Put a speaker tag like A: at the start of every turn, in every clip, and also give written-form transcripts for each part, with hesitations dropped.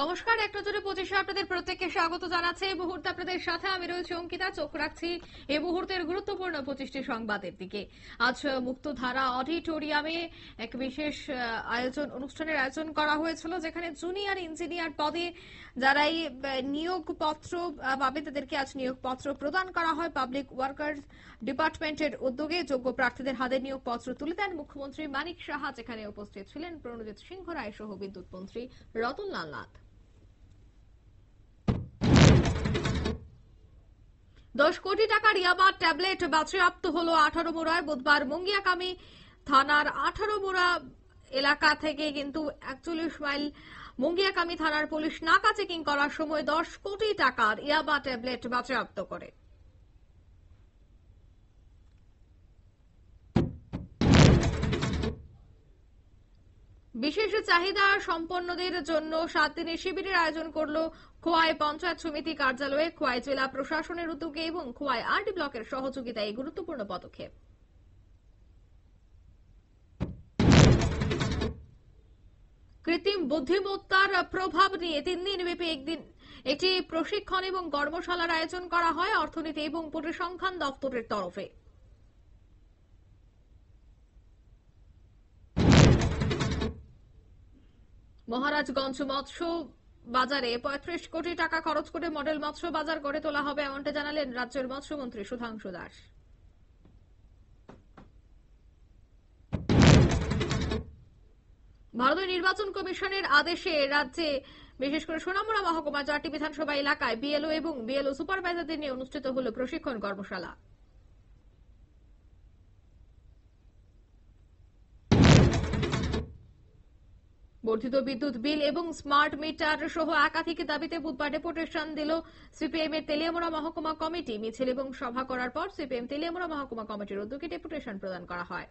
A: নমস্কার, এক নজরে 25-এ আপনাদের প্রত্যেককে স্বাগত জানাচ্ছি। এই মুহূর্তে আপনাদের সাথে আমি রয়েছি অঙ্কিতা। চোখ রাখছি এই মুহূর্তের গুরুত্বপূর্ণ 25টি সংবাদের দিকে। আজ মুক্তধারা অডিটোরিয়ামে এক বিশেষ অনুষ্ঠানের আয়োজন করা হয়েছিল, যেখানে জুনিয়র ইঞ্জিনিয়ার পদে যারা এই নিয়োগপত্র পাবে তাদেরকে আজ নিয়োগপত্র প্রদান করা হয়। পাবলিক ওয়ার্কার্স ডিপার্টমেন্টের উদ্যোগে যোগ্য প্রার্থীদের হাতে নিয়োগপত্র তুলে দেন মুখ্যমন্ত্রী মানিক সাহা, যেখানে উপস্থিত ছিলেন প্রণজিৎ সিংহ রায় সহ বিদ্যুৎ মন্ত্রী রতনলাল নাথ। 10 কোটি টাকার ইয়াবা ট্যাবলেট বাজেয়াপ্ত হলো 18 মোড়ায়। বুধবার মুঙ্গিয়াকামী থানার 18 মোড়া এলাকা থেকে কিন্তু 41 মাইল মুঙ্গিয়াকামী থানার পুলিশ নাকা চেকিং করার সময় 10 কোটি টাকার ইয়াবা ট্যাবলেট বাজেয়াপ্ত করে। বিশেষ চাহিদা সম্পন্নদের জন্য 7 দিনের শিবিরের আয়োজন করল খোয়াই পঞ্চায়েত সমিতি কার্যালয়ে। খোয়াই জেলা প্রশাসনের উদ্যোগে এবং খোয়াই আরডি ব্লকের সহযোগিতায় এই গুরুত্বপূর্ণ পদক্ষেপ। কৃত্রিম বুদ্ধিমত্তার প্রভাব নিয়ে 3 দিন ব্যাপী একটি প্রশিক্ষণ এবং কর্মশালার আয়োজন করা হয় অর্থনীতি এবং পরিসংখ্যান দপ্তরের তরফে। মহারাজগঞ্জ মৎস্য বাজারে 35 কোটি টাকা খরচ করে মডেল মৎস্য বাজার গড়ে তোলা হবে, এমনটা জানালেন রাজ্যের মৎস্যমন্ত্রী সুধাংশু দাস। ভারতীয় নির্বাচন কমিশনের আদেশে রাজ্যে বিশেষ করে সোনামুড়া মহকুমা 4টি বিধানসভা এলাকায় বিএলও এবং বিএলও সুপারভাইজারদের নিয়ে অনুষ্ঠিত হল প্রশিক্ষণ কর্মশালা। বর্ধিত বিদ্যুৎ বিল এবং স্মার্ট মিটার সহ একাধিক দাবিতে বুধবার ডেপুটেশন দিল সিপিএম এর তেলিয়ামুড়া মহকুমা কমিটি। মিছিল এবং সভা করার পর সিপিএম তেলিয়ামুড়া মহকুমা কমিটির উদ্যোগে ডেপুটেশন প্রদান করা হয়।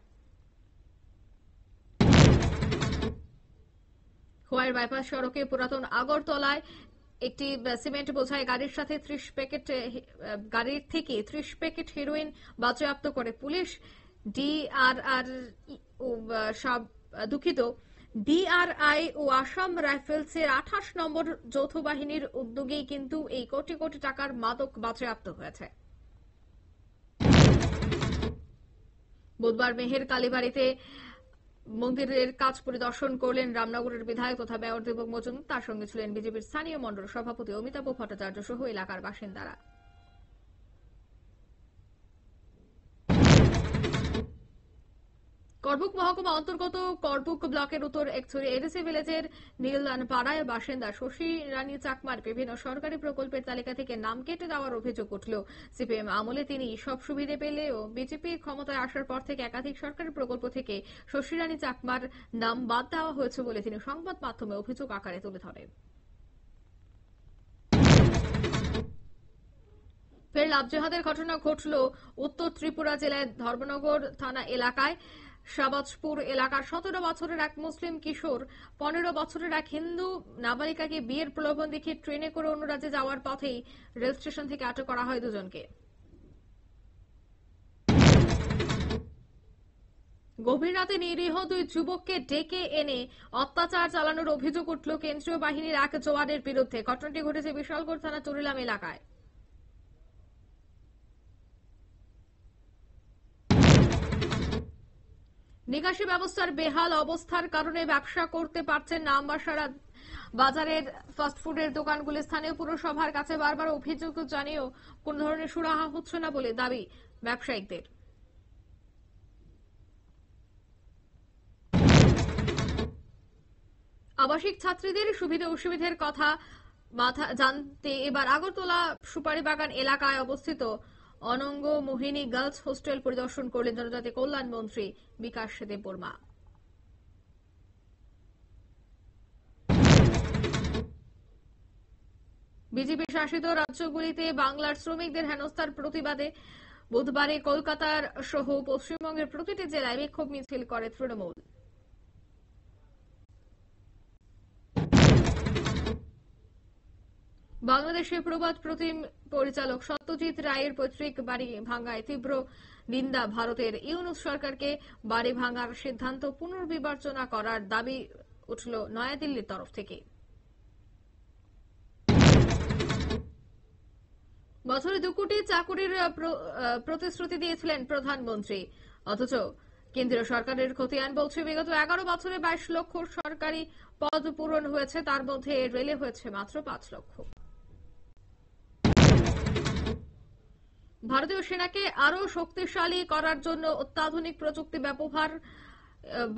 A: খোয়াই বাইপাস সড়কে পুরাতন আগরতলায় একটি সিমেন্ট বোঝাই গাড়ির সাথে 30 প্যাকেট হেরোইন বাজেয়াপ্ত করে পুলিশ। ডিআরআই ও আসাম রাইফেলসের 28 নম্বর যৌথ বাহিনীর উদ্যোগেই কিন্তু এই কোটি কোটি টাকার মাদক বাজেয়াপ্ত হয়েছে। বুধবার মেহের কালীবাড়িতে মন্দিরের কাজ পরিদর্শন করলেন রামনগরের বিধায়ক তথা মেয়র দেবক মজুমদার। তার সঙ্গে ছিলেন বিজেপির স্থানীয় মণ্ডল সভাপতি অমিতাভ ভট্টাচার্য সহ এলাকার বাসিন্দারা। করবুক মহকুমা অন্তর্গত করবুক ব্লকের উত্তর একছড়ি এডিসি ভিলেজের নীলপাড়ায় বাসিন্দা শশী রানী চাকমার বিভিন্ন সরকারি প্রকল্পের তালিকা থেকে নাম কেটে দেওয়ার অভিযোগ উঠল। সিপিএম আমলে তিনি সব সুবিধে পেলেও বিজেপি ক্ষমতায় আসার পর থেকে একাধিক সরকারি প্রকল্প থেকে শশী রানী চাকমার নাম বাদ দেওয়া হয়েছে বলে তিনি সংবাদ মাধ্যমে অভিযোগ আকারে তুলে ধরেন। ফের লাভজেহাদের ঘটনা ঘটল উত্তর ত্রিপুরা জেলায় ধর্মনগর থানা এলাকায়। শাহবাজপুর এলাকার 17 বছরের এক মুসলিম কিশোর 15 বছরের এক হিন্দু নাবালিকাকে বিয়ের প্রলোভন দেখিয়ে ট্রেনে করে অন্য রাজ্যে যাওয়ার পথেই রেল স্টেশন থেকে আটক করা হয় দুজনকে। গভীর রাতে নিরীহ 2 যুবককে ডেকে এনে অত্যাচার চালানোর অভিযোগ উঠল কেন্দ্রীয় বাহিনীর এক জওয়ানের বিরুদ্ধে। ঘটনাটি ঘটেছে বিশালগড় থানা চুরিলাম এলাকায়। নিকাশি ব্যবস্থার বেহাল অবস্থার কারণে ব্যবসা করতে পারছেন না আমবাসারা বাজারের ফাস্টফুডের দোকানগুলি। স্থানীয় পুরসভার কাছে বারবার অভিযোগ জানিয়েও কোন ধরনের সুরাহা হচ্ছে না বলে দাবি ব্যবসায়িকদের। আবাসিক ছাত্রীদের সুবিধা অসুবিধার কথা জানতে এবার আগরতলা সুপারি বাগান এলাকায় অবস্থিত অনঙ্গ মোহিনী গার্লস হোস্টেল পরিদর্শন করলেন জনজাতি কল্যাণ মন্ত্রী বিকাশ দেববর্মা। বিজেপি শাসিত রাজ্যগুলিতে বাংলার শ্রমিকদের হেনস্থার প্রতিবাদে বুধবারে কলকাতার সহ পশ্চিমবঙ্গের প্রতিটি জেলায় বিক্ষোভ মিছিল করে তৃণমূল। বাংলাদেশের প্রবাদ প্রতিম পরিচালক সত্যজিৎ রায়ের পৈতৃক বাড়ি ভাঙ্গায় তীব্র নিন্দা ভারতের। ইউনূস সরকারকে বাড়ি ভাঙার সিদ্ধান্ত পুনর্বিবেচনা করার দাবি উঠল নয়াদিল্লির তরফ থেকে। বছরে 2 কোটি চাকুরির প্রতিশ্রুতি দিয়েছিলেন প্রধানমন্ত্রী, অথচ কেন্দ্রীয় সরকারের খতিয়ান বলছে বিগত 11 বছরে 22 লক্ষ সরকারি পদ পূরণ হয়েছে, তার মধ্যে রেলে হয়েছে মাত্র 5 লক্ষ। ভারতীয় সেনাকে আরো শক্তিশালী করার জন্য অত্যাধুনিক প্রযুক্তি ব্যবহার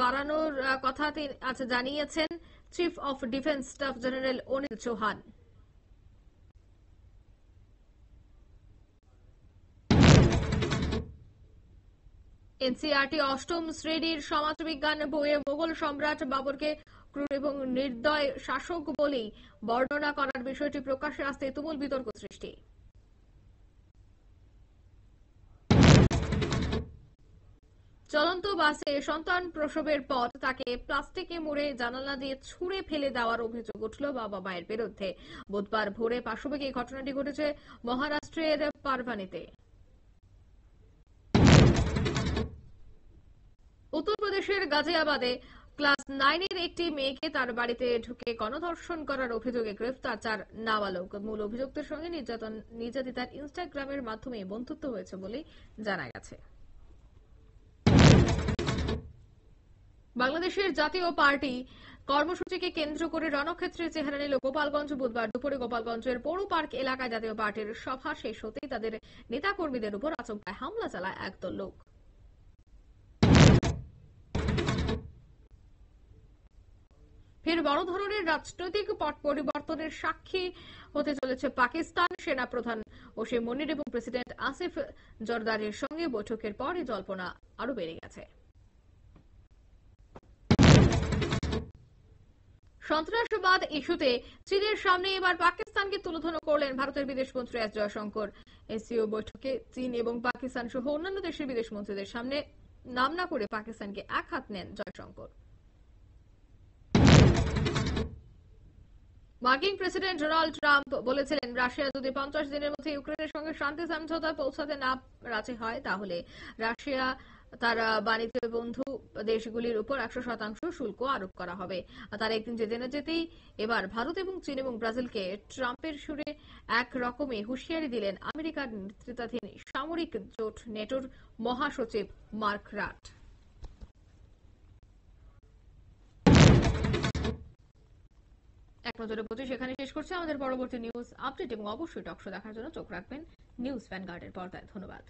A: বাড়ানোর কথা আজ জানিয়েছেন chief of defence staff general Anil Chauhan. NCERT অষ্টম শ্রেণীর সমাজবিজ্ঞান বইয়ে মোগল সম্রাট বাবরকে ক্রূর এবং নির্দয় শাসক বলেই বর্ণনা করার বিষয়টি প্রকাশ্যে আসতে তুমুল বিতর্ক সৃষ্টি। চলন্ত বাসে সন্তান প্রসবের পর তাকে প্লাস্টিকে মুড়ে জানালা দিয়ে ছুঁড়ে ফেলে দেওয়ার অভিযোগ উঠল বাবা মায়ের বিরুদ্ধে। বুধবার ভোরে পাশবিক এই ঘটনাটি ঘটেছে মহারাষ্ট্রের পারভানিতে। উত্তরপ্রদেশের গাজিয়াবাদে ক্লাস 9 এর একটি মেয়েকে তার বাড়িতে ঢুকে গণধর্ষণ করার অভিযোগে গ্রেফতার 4 নাবালক। মূল অভিযুক্তের সঙ্গে নির্যাতিতার ইনস্টাগ্রামের মাধ্যমে বন্ধুত্ব হয়েছে বলে জানা গেছে। বাংলাদেশের জাতীয় পার্টি কর্মসূচিকে কেন্দ্র করে রণক্ষেত্রের চেহারা নিল গোপালগঞ্জ। বুধবার দুপুরে গোপালগঞ্জের পৌর পার্ক এলাকায় জাতীয় পার্টির সভা শেষ হতেই তাদের নেতাকর্মীদের উপর আচমকায় হামলা চালায় একদল লোক। ফের বড় ধরনের রাজনৈতিক পট পরিবর্তনের সাক্ষী হতে চলেছে পাকিস্তান। সেনা প্রধান ওসিম মনির এবং প্রেসিডেন্ট আসিফ জরদারির সঙ্গে বৈঠকের পরই জল্পনা আরো বেড়ে গেছে। সন্ত্রাসবাদ ইস্যুতে চীনের সামনে এবার পাকিস্তানকে তুলোধনো করলেন ভারতের বিদেশমন্ত্রী এস জয়শঙ্কর। এসসিও বৈঠকে চীন এবং পাকিস্তান সহ অন্যান্য দেশের বিদেশমন্ত্রীদের সামনে নাম না করে পাকিস্তানকে এক হাত নেন জয়শঙ্কর। মার্কিন প্রেসিডেন্ট ডোনাল্ড ট্রাম্প বলেছিলেন, রাশিয়া যদি 50 দিনের মধ্যে ইউক্রেনের সঙ্গে শান্তি সমঝোতায় পৌঁছাতে না রাজি হয় তাহলে রাশিয়া তার বাণিজ্য বন্ধু দেশগুলির উপর 100% শুল্ক আরোপ করা হবে। তার একদিন যেতে না যেতেই এবার ভারত এবং চীন এবং ব্রাজিলকে ট্রাম্পের সুরে এক রকমে হুঁশিয়ারি দিলেন আমেরিকার নেতৃত্বাধীন সামরিক জোট নেটোর মহাসচিব মার্ক রাট। এক নজরে 25 এখানে শেষ করছে। আমাদের পরবর্তী নিউজ আপডেট এবং অবশ্যই টকশো দেখার জন্য চোখ রাখবেন নিউজ ভ্যানগার্ডের পর্দায়। ধন্যবাদ।